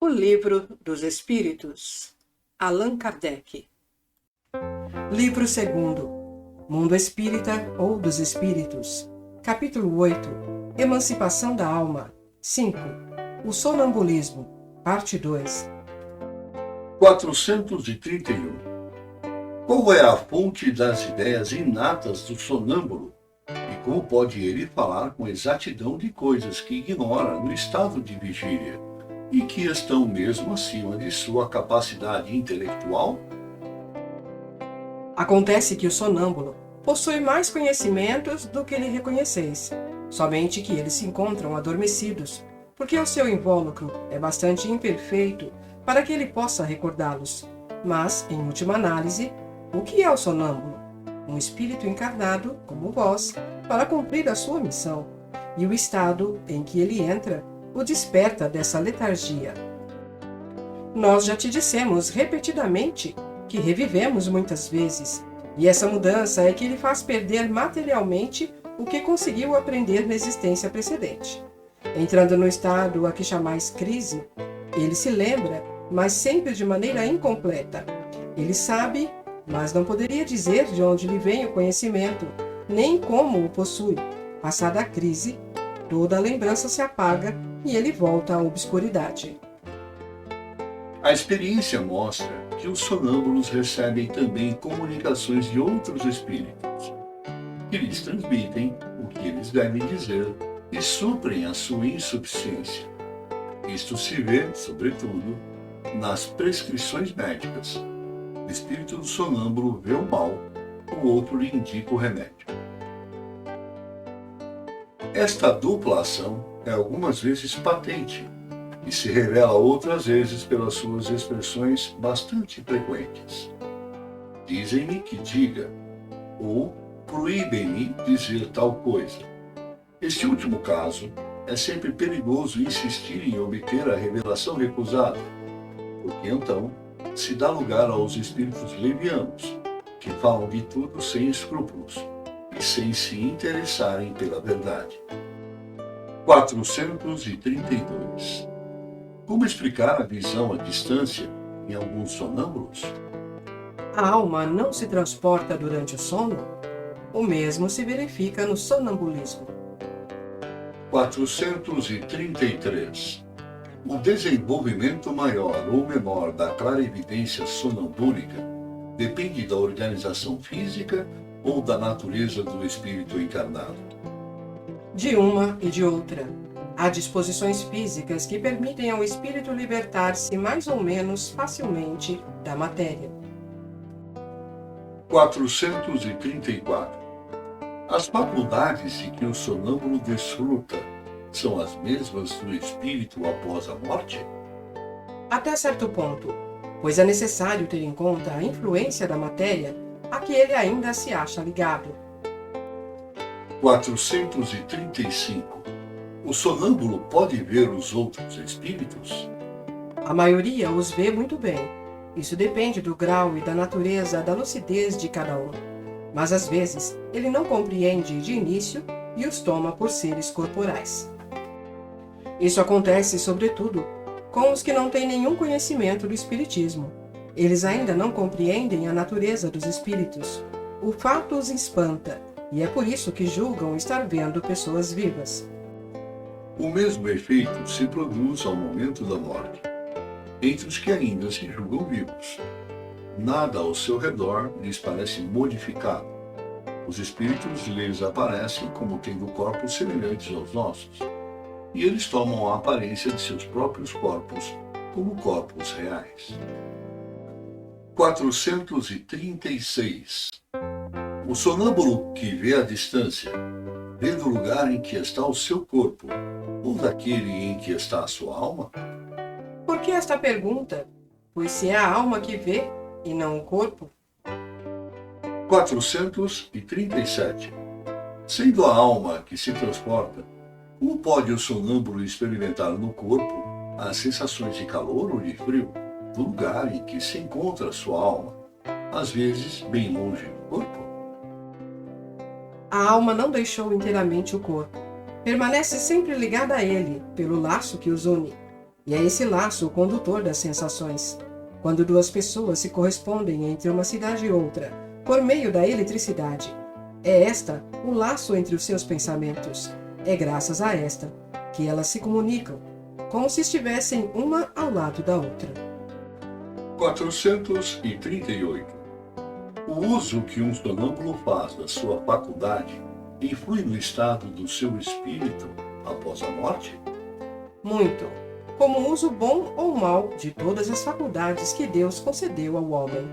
O Livro dos Espíritos, Allan Kardec. Livro 2º, Mundo Espírita ou dos Espíritos. Capítulo 8, Emancipação da Alma. 5. O Sonambulismo. Parte 2. 431. Qual é a fonte das ideias inatas do sonâmbulo? E como pode ele falar com exatidão de coisas que ignora no estado de vigília e que estão mesmo acima de sua capacidade intelectual? Acontece que o sonâmbulo possui mais conhecimentos do que lhe reconheceis, somente que eles se encontram adormecidos, porque o seu invólucro é bastante imperfeito para que ele possa recordá-los. Mas, em última análise, o que é o sonâmbulo? Um espírito encarnado, como vós, para cumprir a sua missão, e o estado em que ele entra o desperta dessa letargia. Nós já te dissemos repetidamente que revivemos muitas vezes, e essa mudança é que lhe faz perder materialmente o que conseguiu aprender na existência precedente. Entrando no estado a que chamais crise, ele se lembra, mas sempre de maneira incompleta. Ele sabe, mas não poderia dizer de onde lhe vem o conhecimento, nem como o possui. Passada a crise, toda a lembrança se apaga e ele volta à obscuridade. A experiência mostra que os sonâmbulos recebem também comunicações de outros espíritos, que lhes transmitem o que eles devem dizer e suprem a sua insuficiência. Isto se vê, sobretudo, nas prescrições médicas. O espírito do sonâmbulo vê o mal, o outro lhe indica o remédio. Esta dupla ação é algumas vezes patente e se revela outras vezes pelas suas expressões bastante frequentes. Dizem-me que diga, ou proíbem-me dizer tal coisa. Este último caso é sempre perigoso insistir em obter a revelação recusada, porque então se dá lugar aos espíritos levianos, que falam de tudo sem escrúpulos e sem se interessarem pela verdade. 432. Como explicar a visão à distância em alguns sonâmbulos? A alma não se transporta durante o sono? O mesmo se verifica no sonambulismo. 433. O desenvolvimento maior ou menor da clarividência sonambúlica depende da organização física ou da natureza do espírito encarnado? De uma e de outra. Há disposições físicas que permitem ao espírito libertar-se mais ou menos facilmente da matéria. 434. As faculdades de que o sonâmbulo desfruta são as mesmas do espírito após a morte? Até certo ponto, pois é necessário ter em conta a influência da matéria a que ele ainda se acha ligado. 435. O sonâmbulo pode ver os outros espíritos? A maioria os vê muito bem. Isso depende do grau e da natureza da lucidez de cada um. Mas às vezes ele não compreende de início e os toma por seres corporais. Isso acontece, sobretudo, com os que não têm nenhum conhecimento do espiritismo. Eles ainda não compreendem a natureza dos espíritos. O fato os espanta, e é por isso que julgam estar vendo pessoas vivas. O mesmo efeito se produz ao momento da morte, entre os que ainda se julgam vivos. Nada ao seu redor lhes parece modificado. Os espíritos lhes aparecem como tendo corpos semelhantes aos nossos, e eles tomam a aparência de seus próprios corpos como corpos reais. 436. O sonâmbulo que vê a distância, vê do lugar em que está o seu corpo, ou daquele em que está a sua alma? Por que esta pergunta? Pois se é a alma que vê, e não o corpo. 437. Sendo a alma que se transporta, como pode o sonâmbulo experimentar no corpo as sensações de calor ou de frio do lugar em que se encontra a sua alma, às vezes bem longe do corpo? A alma não deixou inteiramente o corpo. Permanece sempre ligada a ele, pelo laço que os une. E é esse laço o condutor das sensações. Quando duas pessoas se correspondem entre uma cidade e outra, por meio da eletricidade, é esta o laço entre os seus pensamentos. É graças a esta que elas se comunicam, como se estivessem uma ao lado da outra. 438. O uso que um sonâmbulo faz da sua faculdade influi no estado do seu espírito após a morte? Muito, como o uso bom ou mau de todas as faculdades que Deus concedeu ao homem.